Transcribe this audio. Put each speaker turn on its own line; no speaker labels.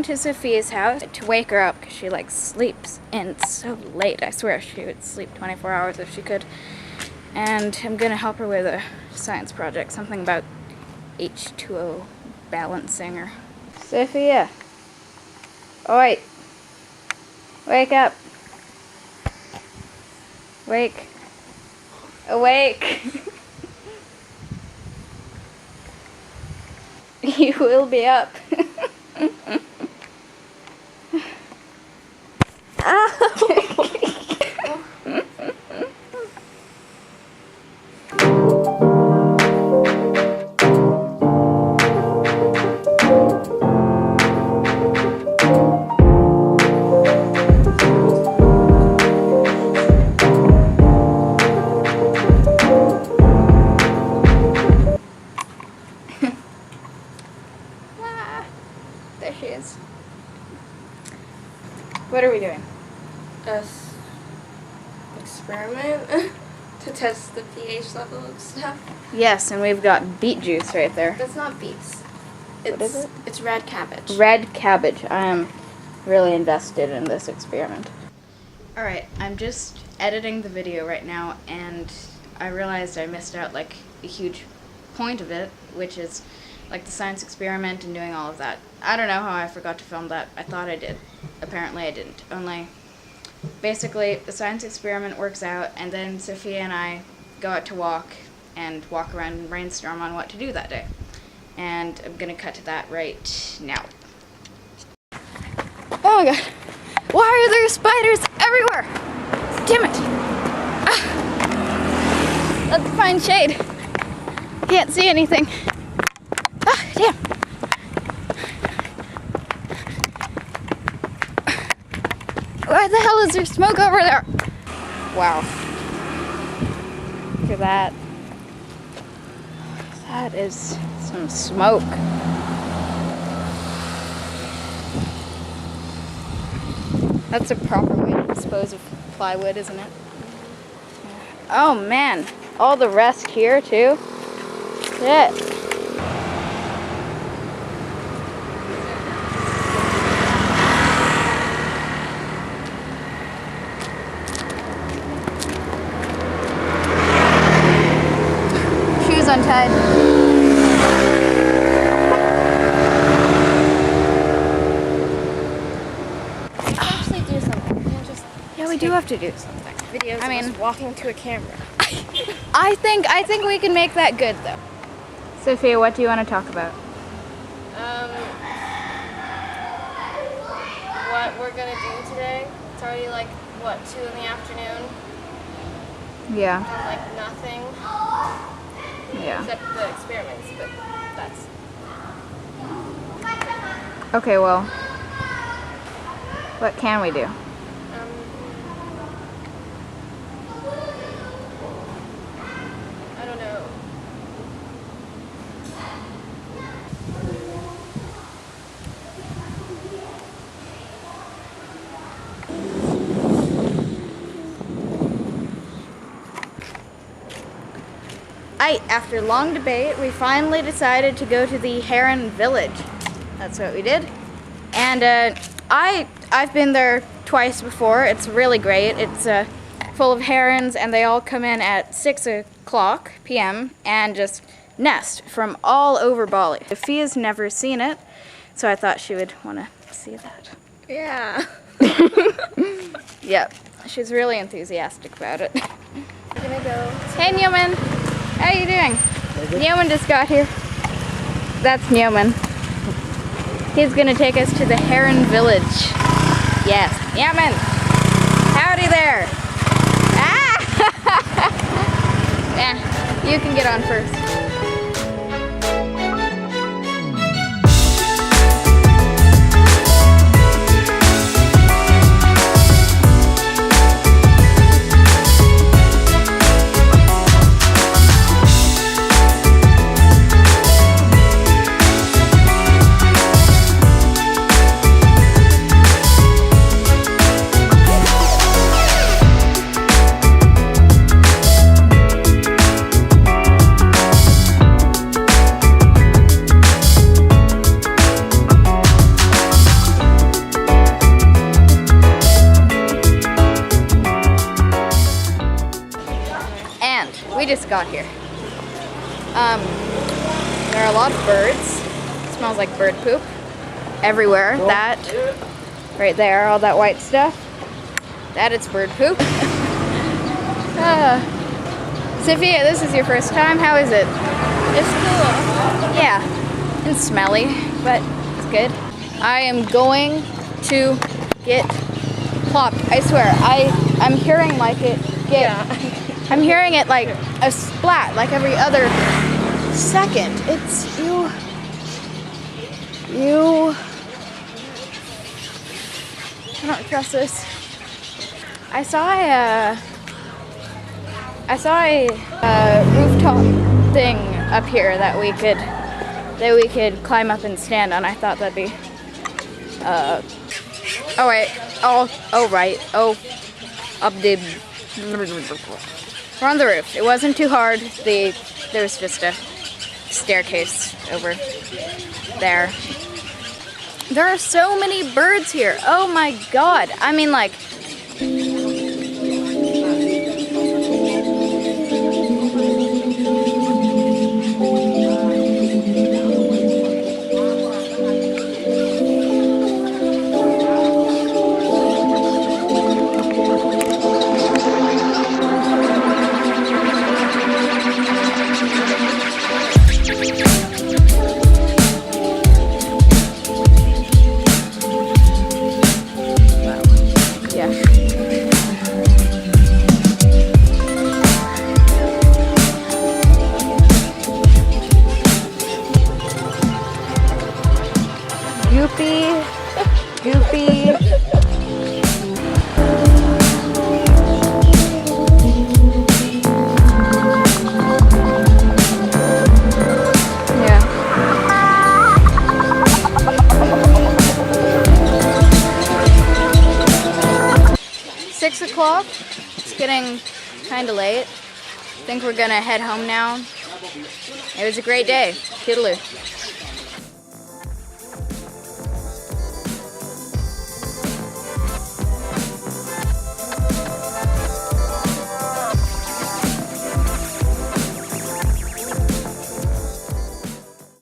going to Sophia's house to wake her up because she like sleeps and it's so late. I swear she would sleep 24 hours if she could. And I'm gonna help her with a science project, something about H2O balancing or... Sophia! Oi! Wake up! Wake! Awake! You will be up. There she is. What are we doing?
Experiment to test the pH level of stuff.
Yes, and we've got beet juice right there.
That's not beets.
What is it?
It's red cabbage.
Red cabbage. I am really invested in this experiment. Alright, I'm just editing the video right now and I realized I missed out like a huge point of it, which is like the science experiment and doing all of that. I don't know how I forgot to film that. I thought I did. Apparently I didn't. Only, basically, the science experiment works out, and then Sophia and I go out to walk around and brainstorm on what to do that day. And I'm gonna cut to that right now. Oh my god. Why are there spiders everywhere? Damn it. Ah. Let's find shade. Can't see anything. Ah, damn. Why the hell is there smoke over there? Wow. Look at that. That is some smoke. That's a proper way to dispose of plywood, isn't it? Oh man, all the rest here too. Shit. Shoes untied.
Actually do something. You can't just
Yeah, we do have to do something.
videos
I mean,
of us walking to a camera.
I think we can make that good though. Sophia, what do you want to talk about?
What we're gonna do today. It's already like, what, 2 in the afternoon?
Yeah.
And like nothing.
Yeah.
Except the experiments, but that's...
Okay, well, what can we do?
I don't know.
After long debate, we finally decided to go to the Heron Village. That's what we did. And I've been there twice before. It's really great. It's full of herons, and they all come in at 6 o'clock p.m. and just nest from all over Bali. Sophia's never seen it, so I thought she would want to see that.
Yeah.
Yep, she's really enthusiastic about it.
We're gonna go.
Hey Newman, how are you doing? Newman just got here. That's Newman. He's gonna take us to the Heron Village. Yes, Newman. Howdy there. Ah! Yeah, you can get on first. We just got here. There are a lot of birds. It smells like bird poop everywhere. That right there, all that white stuff. That is bird poop. Sophia, this is your first time. How is it?
It's cool.
Yeah, and smelly, but it's good. I am going to get plopped. I swear, I'm hearing like it get.
Yeah.
I'm hearing it like a splat, like every other second. It's you. I don't trust this. I saw a rooftop thing up here that we could climb up and stand on. I thought that'd be oh wait. Oh right. Oh, up the. We're on the roof. It wasn't too hard. There was just a staircase over there. There are so many birds here. Oh my god. I mean, like. Goofy. Yeah. 6 o'clock. It's getting kind of late. I think we're gonna head home now. It was a great day. Toodaloo.